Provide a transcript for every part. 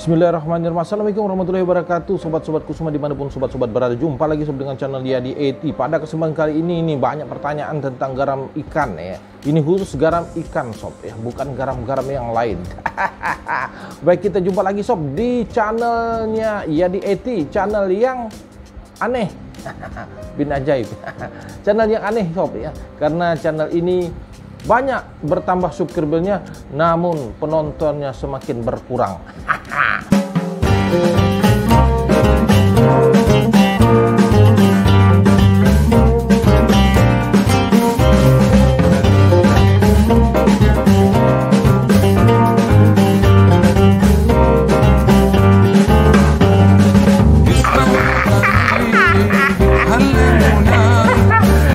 Bismillahirrahmanirrahim. Assalamualaikum warahmatullahi wabarakatuh. Sobat-sobatku semua dimanapun sobat-sobat berada, jumpa lagi dengan channel Yadi AT. Pada kesempatan kali ini banyak pertanyaan tentang garam ikan ya. Ini khusus garam ikan sob ya, bukan garam-garam yang lain. Baik, kita jumpa lagi sob di channelnya Yadi AT, channel yang aneh. Bin ajaib. Channel yang aneh sob ya, karena channel ini banyak bertambah subscribernya, namun penontonnya semakin berkurang.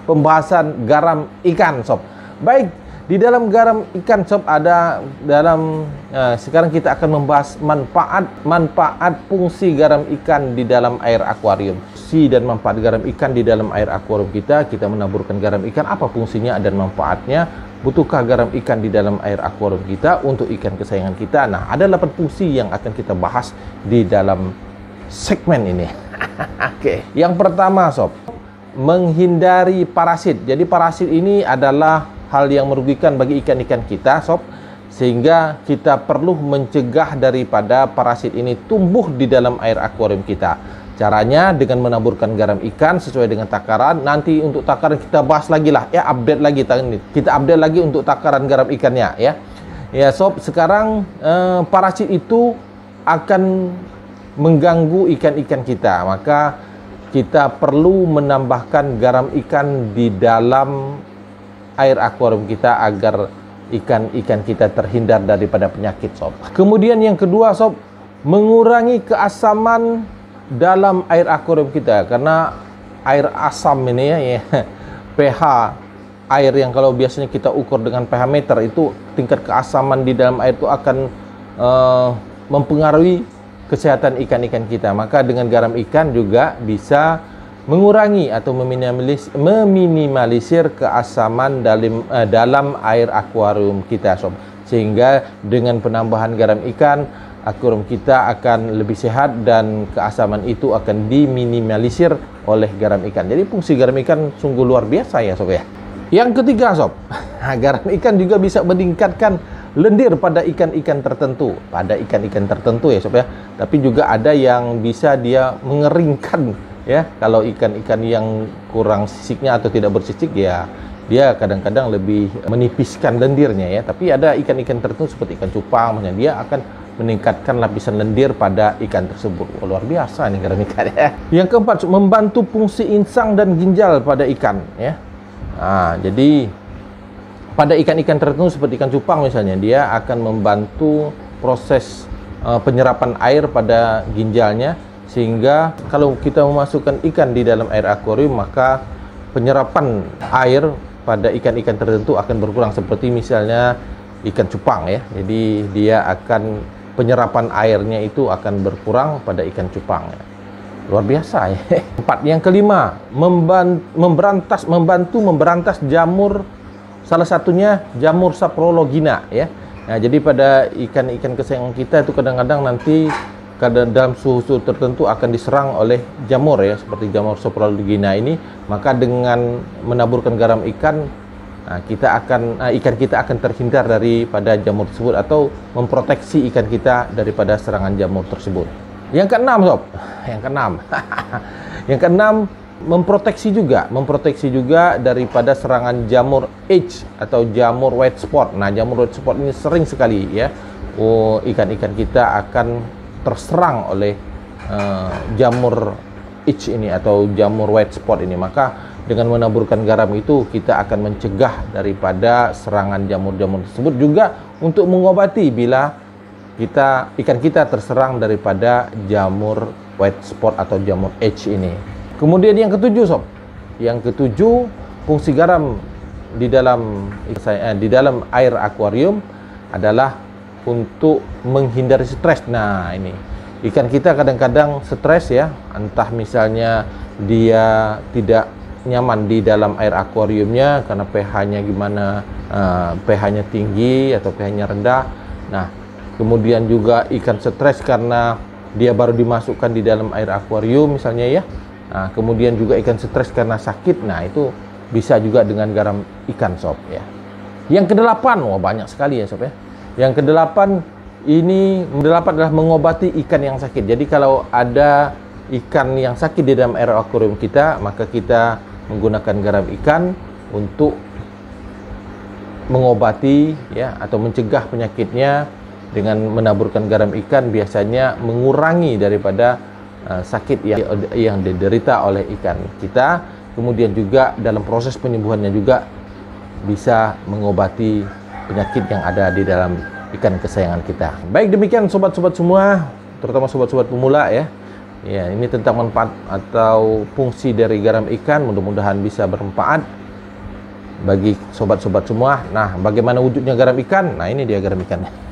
Pembahasan garam ikan sob. Baik, di dalam garam ikan sob ada sekarang kita akan membahas manfaat fungsi garam ikan di dalam air akuarium. Fungsi dan manfaat garam ikan di dalam air akuarium kita menaburkan garam ikan, apa fungsinya dan manfaatnya? Butuhkah garam ikan di dalam air akuarium kita untuk ikan kesayangan kita? Nah, ada 8 fungsi yang akan kita bahas di dalam segmen ini. Oke, yang pertama sob, menghindari parasit. Jadi parasit ini adalah hal yang merugikan bagi ikan-ikan kita sob, sehingga kita perlu mencegah daripada parasit ini tumbuh di dalam air akuarium kita. Caranya dengan menaburkan garam ikan sesuai dengan takaran. Nanti untuk takaran kita bahas lagi lah ya, update lagi kita update lagi untuk takaran garam ikannya ya. Ya sob, sekarang parasit itu akan mengganggu ikan-ikan kita, maka kita perlu menambahkan garam ikan di dalam air akuarium kita agar ikan-ikan kita terhindar daripada penyakit sob. Kemudian yang kedua sob, mengurangi keasaman dalam air akuarium kita, karena air asam ini ya, pH air yang kalau biasanya kita ukur dengan pH meter, itu tingkat keasaman di dalam air itu akan mempengaruhi kesehatan ikan-ikan kita. Maka dengan garam ikan juga bisa mengurangi atau meminimalisir keasaman dalam air akuarium kita sob. Sehingga dengan penambahan garam ikan, akuarium kita akan lebih sehat dan keasaman itu akan diminimalisir oleh garam ikan. Jadi fungsi garam ikan sungguh luar biasa ya sob ya. Yang ketiga sob, garam ikan juga bisa meningkatkan lendir pada ikan-ikan tertentu, ya sob ya. Tapi juga ada yang bisa dia mengeringkan ya. Kalau ikan-ikan yang kurang sisiknya atau tidak bersisik ya, dia kadang-kadang lebih menipiskan lendirnya ya. Tapi ada ikan-ikan tertentu seperti ikan cupang, dia akan meningkatkan lapisan lendir pada ikan tersebut. Luar biasa nih garam ikan ya. Yang keempat, membantu fungsi insang dan ginjal pada ikan ya. Nah, jadi pada ikan-ikan tertentu seperti ikan cupang misalnya, dia akan membantu proses penyerapan air pada ginjalnya, sehingga kalau kita memasukkan ikan di dalam air akuarium, maka penyerapan air pada ikan-ikan tertentu akan berkurang, seperti misalnya ikan cupang ya. Jadi dia akan penyerapan airnya itu akan berkurang pada ikan cupang ya. Luar biasa ya. Yang kelima, membantu memberantas jamur. Salah satunya jamur saprologina ya. Nah, jadi pada ikan-ikan kesayangan kita itu kadang-kadang nanti dalam suhu tertentu akan diserang oleh jamur ya, seperti jamur saprologina ini. Maka dengan menaburkan garam ikan, ikan kita akan terhindar daripada jamur tersebut, atau memproteksi ikan kita daripada serangan jamur tersebut. Yang keenam sob, yang keenam, memproteksi juga daripada serangan jamur H atau jamur white spot. Nah, jamur white spot ini sering sekali ya, ikan-ikan kita akan terserang oleh jamur H ini atau jamur white spot ini. Maka dengan menaburkan garam itu kita akan mencegah daripada serangan jamur-jamur tersebut, juga untuk mengobati bila ikan kita terserang daripada jamur white spot atau jamur H ini. Kemudian yang ketujuh sob, fungsi garam di dalam air akuarium adalah untuk menghindari stres. Nah, ini ikan kita kadang-kadang stres ya, entah misalnya dia tidak nyaman di dalam air akuariumnya karena pH-nya pH-nya tinggi atau pH-nya rendah. Nah, kemudian juga ikan stres karena dia baru dimasukkan di dalam air akuarium misalnya ya. Nah, kemudian juga ikan stres karena sakit. Nah, itu bisa juga dengan garam ikan sob ya. Yang kedelapan, wah banyak sekali ya sob ya. Yang kedelapan adalah mengobati ikan yang sakit. Jadi kalau ada ikan yang sakit di dalam air akuarium kita, maka kita menggunakan garam ikan untuk mengobati ya atau mencegah penyakitnya. Dengan menaburkan garam ikan biasanya mengurangi daripada sakit yang diderita oleh ikan kita. Kemudian juga dalam proses penyembuhannya juga bisa mengobati penyakit yang ada di dalam ikan kesayangan kita. Baik, demikian sobat-sobat semua, terutama sobat-sobat pemula ya. Ya, ini tentang manfaat atau fungsi dari garam ikan. Mudah-mudahan bisa bermanfaat bagi sobat-sobat semua. Nah, bagaimana wujudnya garam ikan? Nah, ini dia garam ikannya.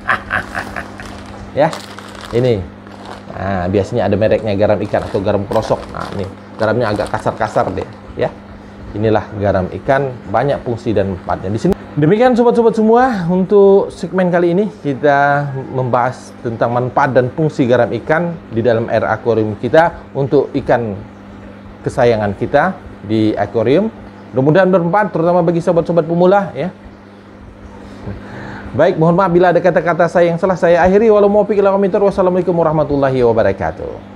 Ya, ini. Nah, biasanya ada mereknya garam ikan atau garam krosok. Nah, ini garamnya agak kasar-kasar deh, ya. Inilah garam ikan, banyak fungsi dan manfaatnya di sini. Demikian sobat-sobat semua, untuk segmen kali ini kita membahas tentang manfaat dan fungsi garam ikan di dalam air akuarium kita untuk ikan kesayangan kita di akuarium. Mudah-mudahan bermanfaat terutama bagi sobat-sobat pemula ya. Baik, mohon maaf bila ada kata-kata saya yang salah saya akhiri. Wassalamualaikum warahmatullahi wabarakatuh.